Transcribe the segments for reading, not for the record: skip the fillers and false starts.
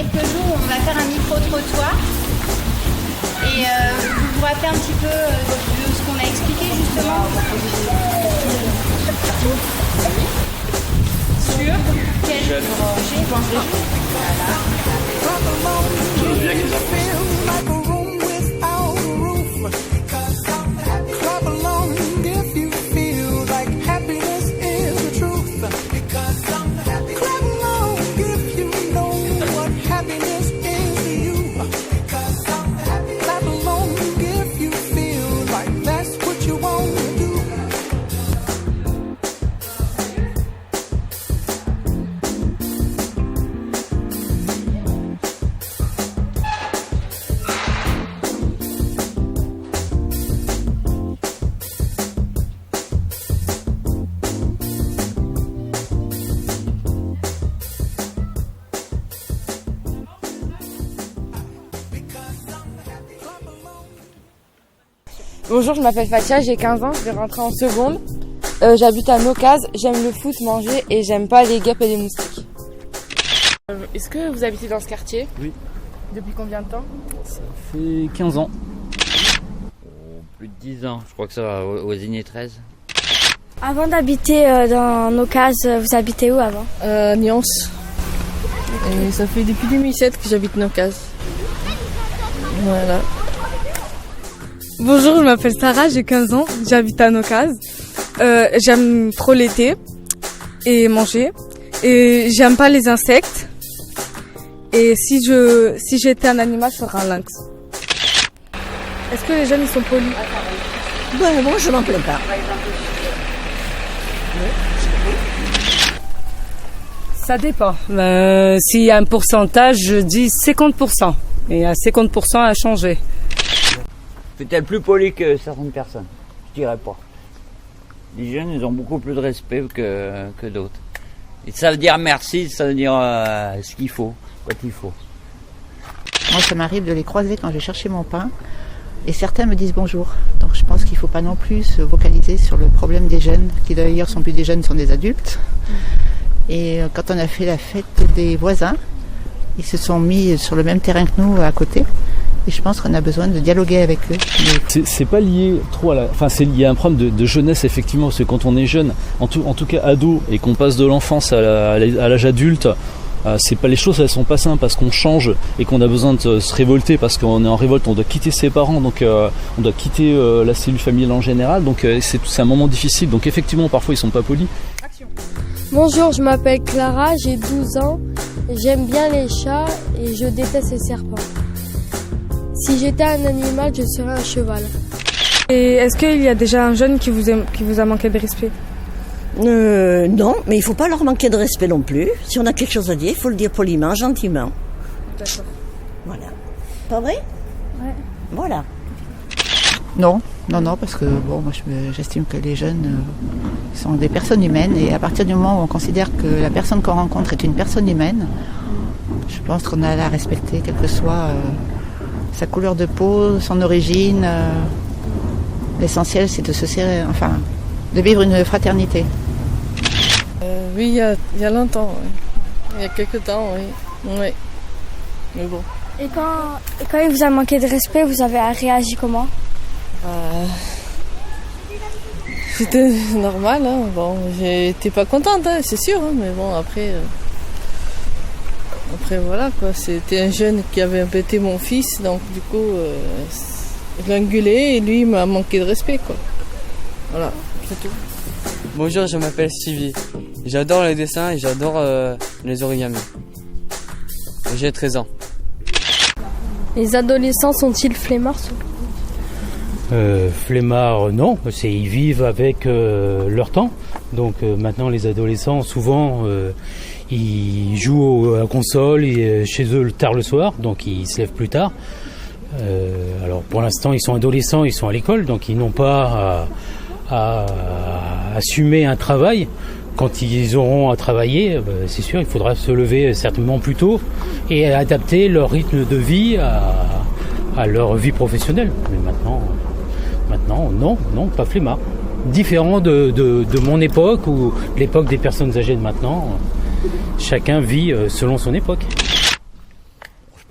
quelques jours où on va faire un micro-trottoir. Et vous vous rappelez un petit peu de ce qu'on a expliqué justement sur quel sujet. Bonjour, je m'appelle Fatia, j'ai 15 ans, je vais rentrer en seconde. J'habite à Nocaz, j'aime le foot, manger et j'aime pas les guêpes et les moustiques. Est-ce que vous habitez dans ce quartier? Oui. Depuis combien de temps? Ça fait 15 ans. Plus de 10 ans, je crois que ça va voisiner 13. Avant d'habiter dans Nocaz, vous habitez où avant? Nyons. Et ça fait depuis 2007 que j'habite Nocaz. Voilà. Bonjour, je m'appelle Sarah, j'ai 15 ans, j'habite à Nocaz. J'aime trop l'été et manger. Et j'aime pas les insectes. Et si j'étais un animal, je serais un lynx. Est-ce que les jeunes ils sont polis? Ouais, moi je m'en plains pas. Ça dépend. S'il y a un pourcentage, je dis 50%. Et à 50% à changer. Peut-être plus poli que certaines personnes, je dirais pas. Les jeunes, ils ont beaucoup plus de respect que d'autres. Ils savent dire merci, ils savent dire ce qu'il faut, quand il faut. Moi, ça m'arrive de les croiser quand je vais chercher mon pain. Et certains me disent bonjour. Donc je pense qu'il ne faut pas non plus se focaliser sur le problème des jeunes, qui d'ailleurs sont plus des jeunes, sont des adultes. Et quand on a fait la fête des voisins, ils se sont mis sur le même terrain que nous à côté. Et je pense qu'on a besoin de dialoguer avec eux. C'est pas lié trop à la... Enfin, il y a un problème de jeunesse, effectivement, parce que quand on est jeune, en tout cas ado, et qu'on passe de l'enfance à l'âge adulte, c'est pas, les choses elles sont pas simples parce qu'on change et qu'on a besoin de se révolter parce qu'on est en révolte, on doit quitter ses parents, donc on doit quitter la cellule familiale en général, donc c'est un moment difficile, donc effectivement parfois ils sont pas polis. Bonjour, je m'appelle Clara, j'ai 12 ans, j'aime bien les chats et je déteste les serpents. Si j'étais un animal, je serais un cheval. Et est-ce qu'il y a déjà un jeune qui vous a manqué de respect? Non, mais il ne faut pas leur manquer de respect non plus. Si on a quelque chose à dire, il faut le dire poliment, gentiment. D'accord. Voilà. Pas vrai? Ouais. Voilà. Non, parce que bon, moi j'estime que les jeunes sont des personnes humaines. Et à partir du moment où on considère que la personne qu'on rencontre est une personne humaine, je pense qu'on a à la respecter, quelle que soit sa couleur de peau, son origine. L'essentiel, c'est de se serrer, enfin, de vivre une fraternité. Oui, il y a longtemps, oui. Il y a quelques temps, oui. Oui. Mais bon. Et quand il vous a manqué de respect, vous avez réagi comment? C'était normal, hein. Bon, j'étais pas contente, hein, c'est sûr, hein, mais bon, après voilà, quoi. C'était un jeune qui avait embêté mon fils, donc du coup, je l'ai engueulé et lui, il m'a manqué de respect, quoi. Voilà, c'est tout. Bonjour, je m'appelle Stevie. J'adore les dessins et j'adore les origamis. J'ai 13 ans. Les adolescents sont-ils flemmards? Flemmards, non. Ils vivent avec leur temps. Donc maintenant, les adolescents, souvent, ils jouent à la console et chez eux tard le soir, donc ils se lèvent plus tard. Alors pour l'instant, ils sont adolescents, ils sont à l'école, donc ils n'ont pas à assumer un travail. Quand ils auront à travailler, c'est sûr, il faudra se lever certainement plus tôt et adapter leur rythme de vie à leur vie professionnelle. Mais maintenant, non, pas flemmard. Différent de mon époque ou l'époque des personnes âgées de maintenant. Chacun vit selon son époque.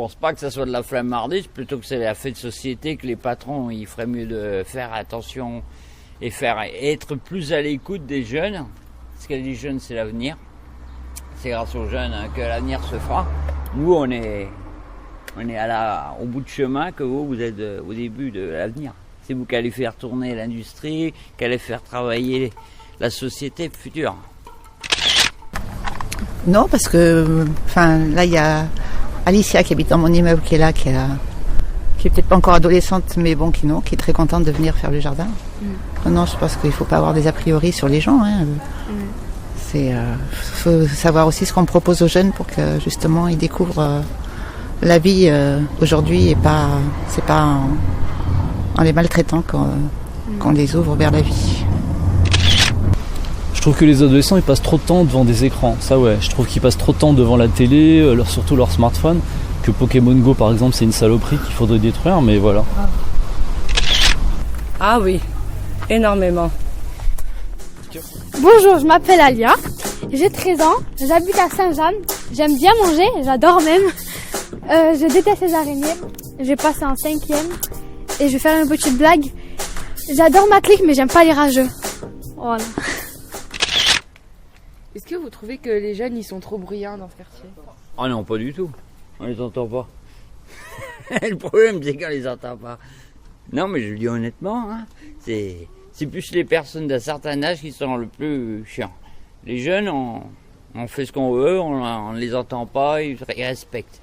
pense pas que ça soit de la flemmardise, plutôt que c'est la fête de société que les patrons, il ferait mieux de faire attention et être plus à l'écoute des jeunes, parce que les jeunes c'est l'avenir. C'est grâce aux jeunes que l'avenir se fera. Nous on est au bout de chemin, que vous êtes au début de l'avenir. C'est vous qui allez faire tourner l'industrie, qui allez faire travailler la société future. Non, parce que là il y a Alicia qui habite dans mon immeuble qui est là, qui est peut-être pas encore adolescente, mais bon, qui est très contente de venir faire le jardin. Non, je pense qu'il faut pas avoir des a priori sur les gens. Faut savoir aussi ce qu'on propose aux jeunes pour que justement ils découvrent la vie aujourd'hui et c'est pas en les maltraitant qu'on les ouvre vers la vie. Je trouve que les adolescents ils passent trop de temps devant des écrans, ça ouais, je trouve qu'ils passent trop de temps devant la télé, surtout leur smartphone, que Pokémon Go par exemple c'est une saloperie qu'il faudrait détruire, mais voilà. Ah oui, énormément. Bonjour, je m'appelle Alia, j'ai 13 ans, j'habite à Saint-Jean, j'aime bien manger, j'adore même. Je déteste les araignées, j'ai passé en 5e et je vais faire une petite blague. J'adore ma clique mais j'aime pas les rageux. Voilà. Est-ce que vous trouvez que les jeunes ils sont trop bruyants dans ce quartier? Ah non, pas du tout. On les entend pas. Le problème c'est qu'on les entend pas. Non mais je le dis honnêtement, c'est plus les personnes d'un certain âge qui sont le plus chiants. Les jeunes, on fait ce qu'on veut, on ne les entend pas, ils respectent.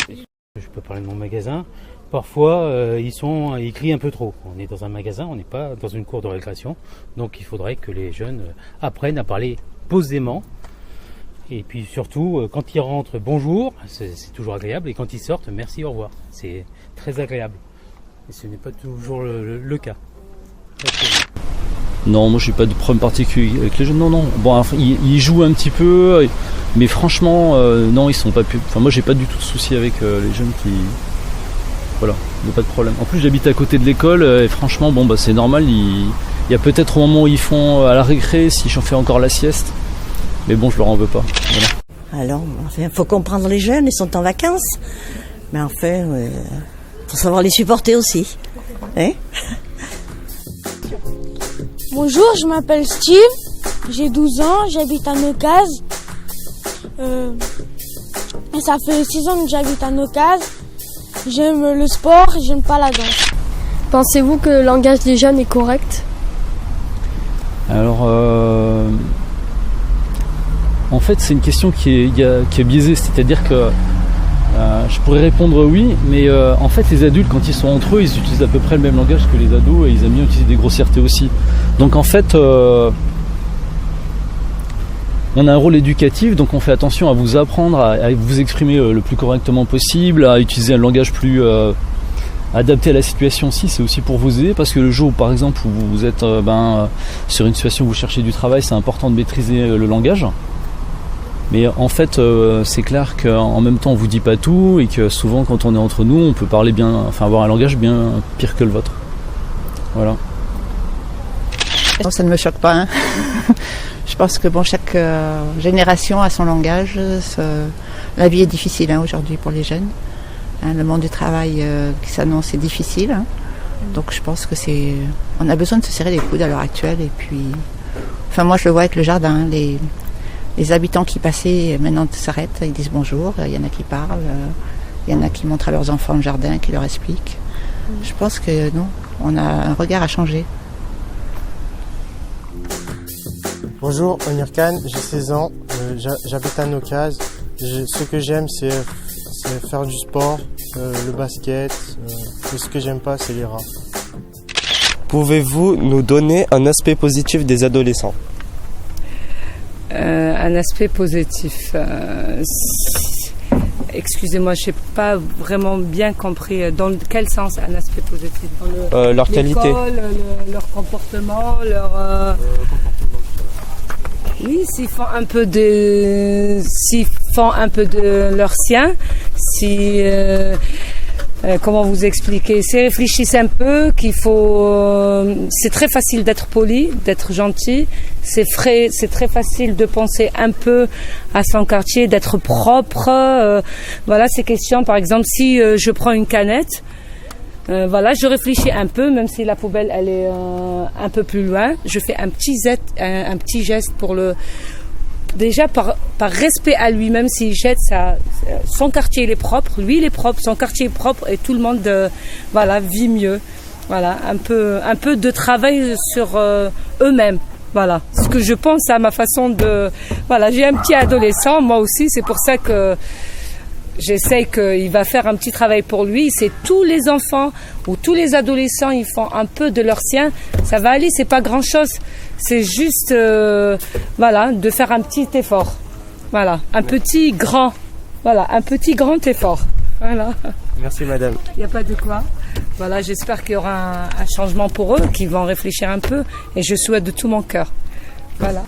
Je peux parler de mon magasin. Parfois, ils crient un peu trop. On est dans un magasin, on n'est pas dans une cour de récréation. Donc il faudrait que les jeunes apprennent à parler posément. Et puis surtout, quand ils rentrent, bonjour, c'est toujours agréable. Et quand ils sortent, merci, au revoir. C'est très agréable. Et ce n'est pas toujours le cas. Non, moi j'ai pas de problème particulier avec les jeunes, non. Bon, enfin, ils jouent un petit peu, mais franchement, non, ils sont pas plus. Enfin, moi j'ai pas du tout de souci avec les jeunes qui. Voilà, il n'y a pas de problème. En plus, j'habite à côté de l'école et franchement, c'est normal. Il y a peut-être au moment où ils font à la récré, si j'en fais encore la sieste. Mais bon, je leur en veux pas. Voilà. Alors, il faut comprendre les jeunes, ils sont en vacances. Mais enfin, faut savoir les supporter aussi. Bonjour, je m'appelle Steve, j'ai 12 ans, j'habite à Nocaz. Et ça fait 6 ans que j'habite à Nocaz. J'aime le sport, j'aime pas la danse. Pensez-vous que le langage des jeunes est correct? Alors, en fait, c'est une question qui est biaisée, c'est-à-dire que je pourrais répondre oui, mais en fait, les adultes, quand ils sont entre eux, ils utilisent à peu près le même langage que les ados et ils aiment bien utiliser des grossièretés aussi. Donc, en fait, on a un rôle éducatif, donc on fait attention à vous apprendre à vous exprimer le plus correctement possible, à utiliser un langage plus adapté à la situation aussi. C'est aussi pour vous aider, parce que le jour où, par exemple, où vous êtes sur une situation où vous cherchez du travail, c'est important de maîtriser le langage. Mais en fait, c'est clair qu'en même temps, on vous dit pas tout et que souvent, quand on est entre nous, on peut parler avoir un langage bien pire que le vôtre. Voilà. Non, ça ne me choque pas. Je pense que chaque génération a son langage. La vie est difficile aujourd'hui pour les jeunes. Le monde du travail qui s'annonce est difficile. Donc je pense que on a besoin de se serrer les coudes à l'heure actuelle. Et puis, moi je le vois avec le jardin. Les habitants qui passaient maintenant s'arrêtent, ils disent bonjour. Il y en a qui parlent. Il y en a qui montrent à leurs enfants le jardin, qui leur expliquent. Je pense que non, on a un regard à changer. Bonjour, Onir Khan, j'ai 16 ans, j'habite à Nocaz. Ce que j'aime, c'est faire du sport, le basket. Et ce que j'aime pas, c'est les rats. Pouvez-vous nous donner un aspect positif des adolescents? Un aspect positif. Excusez-moi, je n'ai pas vraiment bien compris dans quel sens un aspect positif. Dans leur qualité. Leur comportement, Oui, s'ils font un peu de leur sien, comment vous expliquer, c'est réfléchissez un peu qu'il faut, c'est très facile d'être poli, d'être gentil, c'est très facile de penser un peu à son quartier, d'être propre, voilà ces questions. Par exemple, si je prends une canette, voilà, je réfléchis un peu, même si la poubelle elle est un peu plus loin, je fais un petit geste pour le. Déjà par respect à lui, même s'il jette son quartier il est propre, lui il est propre, son quartier est propre et tout le monde voilà vit mieux. Voilà, un peu de travail sur eux-mêmes. Voilà, ce que je pense à ma façon de. Voilà, j'ai un petit adolescent, moi aussi, c'est pour ça que j'essaie qu'il va faire un petit travail pour lui. C'est tous les enfants ou tous les adolescents, ils font un peu de leur sien. Ça va aller, c'est pas grand-chose. C'est juste, voilà, de faire un petit effort. Voilà, un petit grand effort. Voilà. Merci madame. Il n'y a pas de quoi. Voilà, j'espère qu'il y aura un changement pour eux, qu'ils vont réfléchir un peu. Et je souhaite de tout mon cœur. Voilà.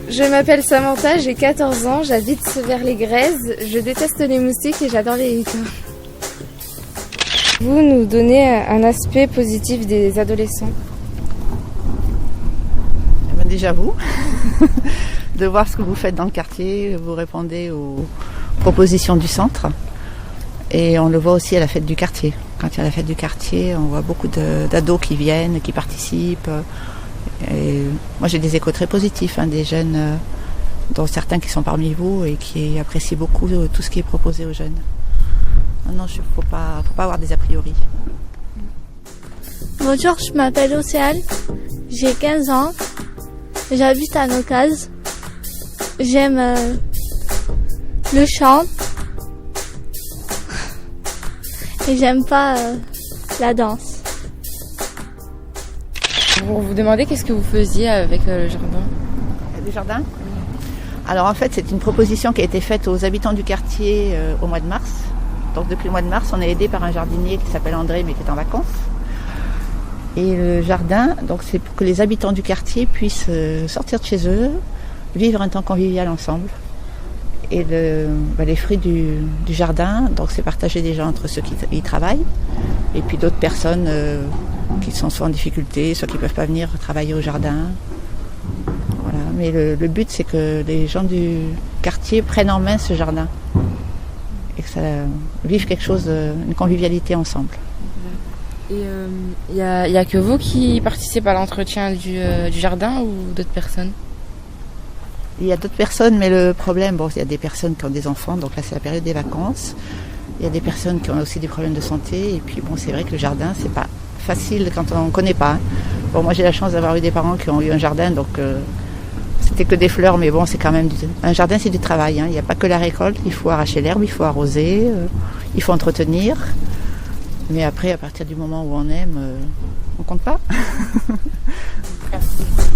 Je m'appelle Samantha, j'ai 14 ans, j'habite vers les Grèzes. Je déteste les moustiques et j'adore les luttins. Vous nous donnez un aspect positif des adolescents. Déjà vous, de voir ce que vous faites dans le quartier, vous répondez aux propositions du centre. Et on le voit aussi à la fête du quartier. Quand il y a la fête du quartier, on voit beaucoup d'ados qui viennent, qui participent. Et moi j'ai des échos très positifs, des jeunes, dont certains qui sont parmi vous et qui apprécient beaucoup tout ce qui est proposé aux jeunes. Non, il ne faut pas avoir des a priori. Bonjour, je m'appelle Océane, j'ai 15 ans, j'habite à Nocaz. J'aime le chant et j'aime pas la danse. Vous vous demandez qu'est-ce que vous faisiez avec le jardin? Le jardin? Alors en fait, c'est une proposition qui a été faite aux habitants du quartier au mois de mars. Donc depuis le mois de mars, on est aidé par un jardinier qui s'appelle André, mais qui est en vacances. Et le jardin, donc c'est pour que les habitants du quartier puissent sortir de chez eux, vivre un temps convivial ensemble. Et les fruits du jardin, donc c'est partagé déjà entre ceux qui y travaillent et puis d'autres personnes qui sont soit en difficulté, soit qui ne peuvent pas venir travailler au jardin. Voilà. Mais le but, c'est que les gens du quartier prennent en main ce jardin et que ça vive quelque chose, une convivialité ensemble. Et il y a que vous qui participez à l'entretien du jardin ou d'autres personnes? Il y a d'autres personnes, mais le problème, il y a des personnes qui ont des enfants, donc là c'est la période des vacances. Il y a des personnes qui ont aussi des problèmes de santé, et puis c'est vrai que le jardin, c'est pas facile quand on ne connaît pas. Bon, moi j'ai la chance d'avoir eu des parents qui ont eu un jardin, donc c'était que des fleurs, mais bon, c'est quand même un jardin, c'est du travail. Il n'y a pas que la récolte, il faut arracher l'herbe, il faut arroser, il faut entretenir. Mais après, à partir du moment où on aime, on compte pas.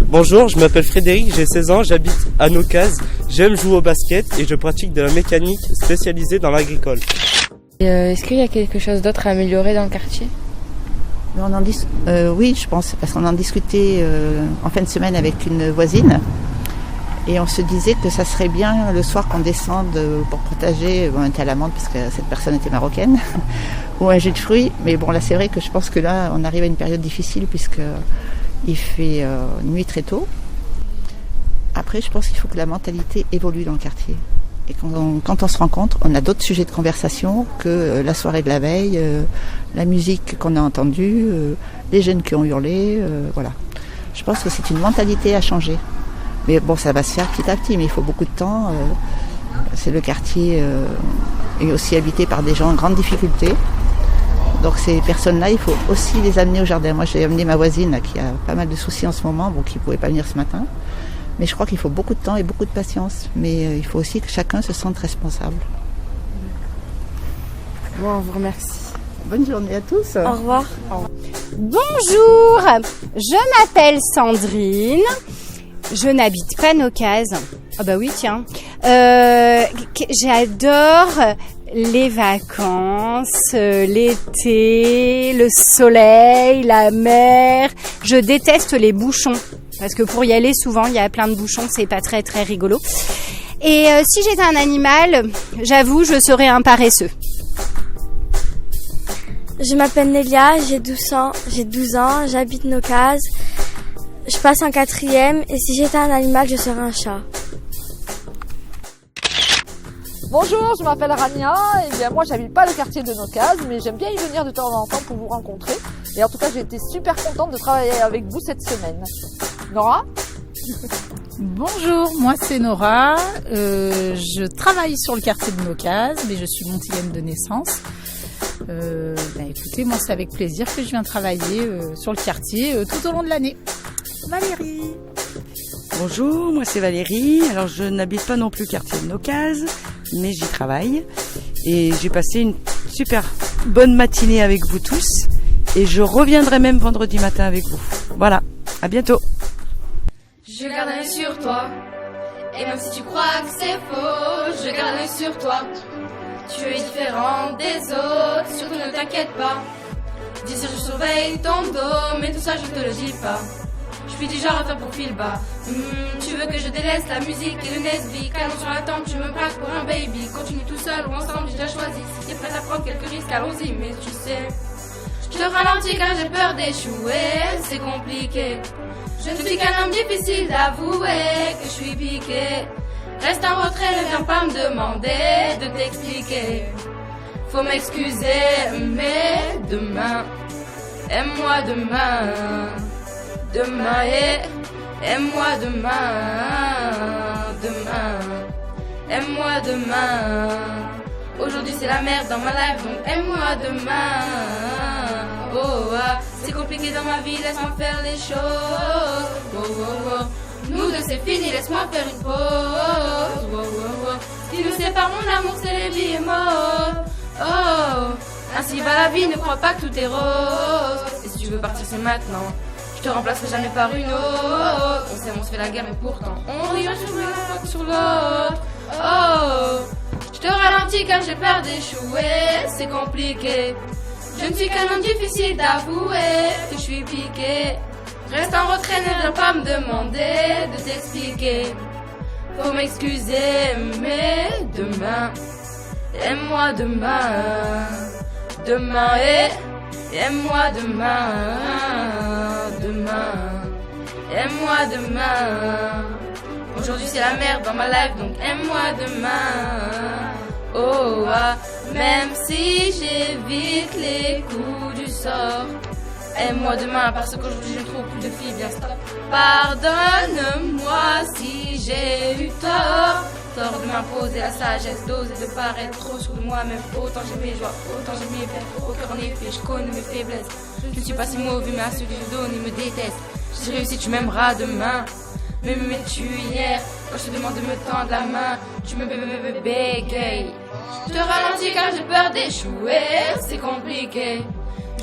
Bonjour, je m'appelle Frédéric, j'ai 16 ans, j'habite à Nocaz. J'aime jouer au basket et je pratique de la mécanique spécialisée dans l'agricole. Est-ce qu'il y a quelque chose d'autre à améliorer dans le quartier? Oui, je pense, parce qu'on en discutait en fin de semaine avec une voisine. Et on se disait que ça serait bien le soir qu'on descende pour partager un thé à la menthe, parce que cette personne était marocaine, ou un jus de fruits. Mais bon, là c'est vrai que je pense que là on arrive à une période difficile puisque il fait nuit très tôt. Après, je pense qu'il faut que la mentalité évolue dans le quartier. Et quand on se rencontre, on a d'autres sujets de conversation que la soirée de la veille, la musique qu'on a entendue, les jeunes qui ont hurlé, voilà. Je pense que c'est une mentalité à changer. Mais bon, ça va se faire petit à petit, mais il faut beaucoup de temps. C'est le quartier est aussi habité par des gens en grande difficulté. Donc ces personnes-là, il faut aussi les amener au jardin. Moi, j'ai amené ma voisine là, qui a pas mal de soucis en ce moment, qui ne pouvait pas venir ce matin. Mais je crois qu'il faut beaucoup de temps et beaucoup de patience. Mais il faut aussi que chacun se sente responsable. Bon, on vous remercie. Bonne journée à tous. Au revoir. Bonjour, je m'appelle Sandrine. Je n'habite pas Nocaz. Ah bah oui, tiens. J'adore les vacances, l'été, le soleil, la mer. Je déteste les bouchons. Parce que pour y aller, souvent, il y a plein de bouchons. C'est pas très, très rigolo. Et si j'étais un animal, j'avoue, je serais un paresseux. Je m'appelle Nélia, j'ai 12 ans, j'habite Nocaz. Je passe en 4e et si j'étais un animal, je serais un chat. Bonjour, je m'appelle Rania, et bien moi j'habite pas le quartier de Nocaz, mais j'aime bien y venir de temps en temps pour vous rencontrer. Et en tout cas j'ai été super contente de travailler avec vous cette semaine. Nora? Bonjour, moi c'est Nora, je travaille sur le quartier de Nocaz, mais je suis montilienne de naissance. Écoutez, moi c'est avec plaisir que je viens travailler sur le quartier tout au long de l'année. Valérie. Bonjour, moi c'est Valérie. Alors je n'habite pas non plus le quartier de Nocaz, mais j'y travaille. Et j'ai passé une super bonne matinée avec vous tous. Et je reviendrai même vendredi matin avec vous. Voilà, à bientôt. Je garde un œil sur toi. Et même si tu crois que c'est faux, je garde un œil sur toi. Tu es différent des autres, surtout ne t'inquiète pas. Dis si je surveille ton dos, mais tout ça je te le dis pas. Je suis du genre à faire profil bas. Tu veux que je délaisse la musique et le Nesby. Allons sur la tempe, je me braque pour un baby. Continue tout seul ou ensemble, j'ai déjà choisi. Si t'es prête à prendre quelques risques, allons-y. Mais tu sais, je te ralentis car j'ai peur d'échouer. C'est compliqué. Je ne suis qu'un homme difficile d'avouer que je suis piqué. Reste en retrait, ne viens pas me demander de t'expliquer. Faut m'excuser, mais demain, aime-moi demain. Demain, aime-moi demain. Demain, aime-moi demain. Aujourd'hui c'est la merde dans ma life, donc aime-moi demain. Oh, c'est compliqué dans ma vie, laisse-moi faire les choses. Oh, oh, oh. Nous deux c'est fini, laisse-moi faire une pause. Oh, oh, oh. Ce qui nous sépare mon amour, c'est les vies et morts. Oh, ainsi va la vie, ne crois pas que tout est rose. Et si tu veux partir c'est maintenant. Je te remplacerai jamais par une autre. On s'aime, on se fait la guerre et pourtant on rit sur l'autre. Oh, je te ralentis car j'ai peur d'échouer. C'est compliqué. Je ne suis qu'un homme difficile d'avouer que je suis piqué. Reste en retrait, ne viens pas me demander de t'expliquer. Faut m'excuser, mais demain, aime-moi demain. Demain, aime-moi demain. Demain, aime-moi demain. Aujourd'hui c'est la merde dans ma life, donc aime-moi demain. Oh, même si j'évite les coups du sort. Aime-moi demain parce qu'aujourd'hui je ne trouve plus de filles, bien stop. Pardonne-moi si j'ai eu tort. Tort de m'imposer la sagesse, d'oser de paraître trop sur moi-même. Autant j'ai mes joies, autant j'ai mes peines. Au cœur en effet, je connais mes faiblesses. Je ne suis pas si mauvais, mais à celui que je donne, il me déteste. J'ai réussi, tu m'aimeras demain. Mais m'aimais-tu hier? Quand je te demande de me tendre la main, tu me bégayes. Je te ralentis car j'ai peur d'échouer, c'est compliqué.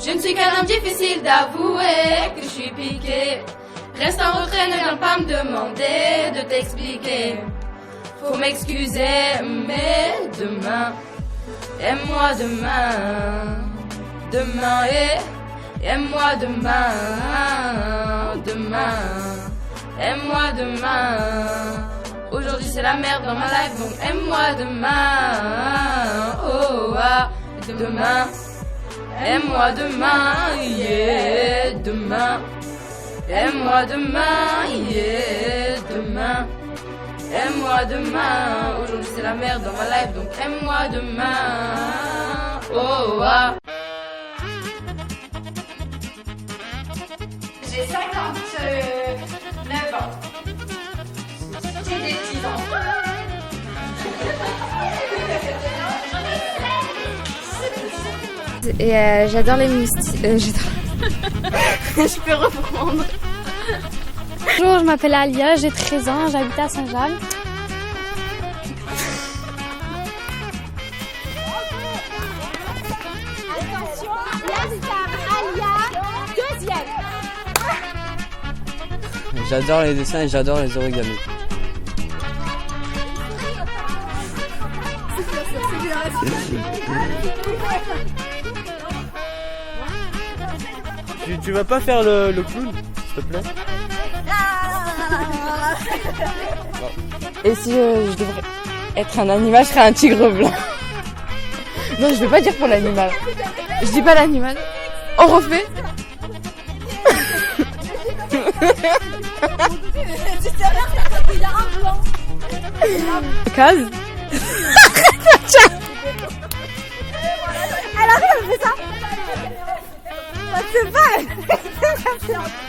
Je ne suis qu'un homme difficile d'avouer que je suis piqué. Reste en retrait, ne viens pas me demander de t'expliquer. Faut m'excuser, mais demain, aime-moi demain. Demain, aime-moi demain. Demain, aime-moi demain. Aujourd'hui c'est la merde dans ma life, donc aime-moi demain. Oh, demain, aime-moi demain, yeah. Demain, aime-moi demain, yeah. Demain, aime-moi demain. Aujourd'hui c'est la merde dans ma life, donc aime-moi demain. Oh, J'ai 59 ans. J'ai des petits enfants. Et j'adore les moustiques. Je peux reprendre. Bonjour, je m'appelle Alia, j'ai 13 ans, j'habite à Saint-Jean. Attention, la star Alia, deuxième. J'adore les dessins et j'adore les origamis. Tu vas pas faire le clown, s'il te plaît? Et si je devrais être un animal, je serais un tigre blanc. Non, je vais pas dire pour l'animal. Je dis pas l'animal. On refait. Case. Elle arrive, elle fait ça. Ça se fait pas.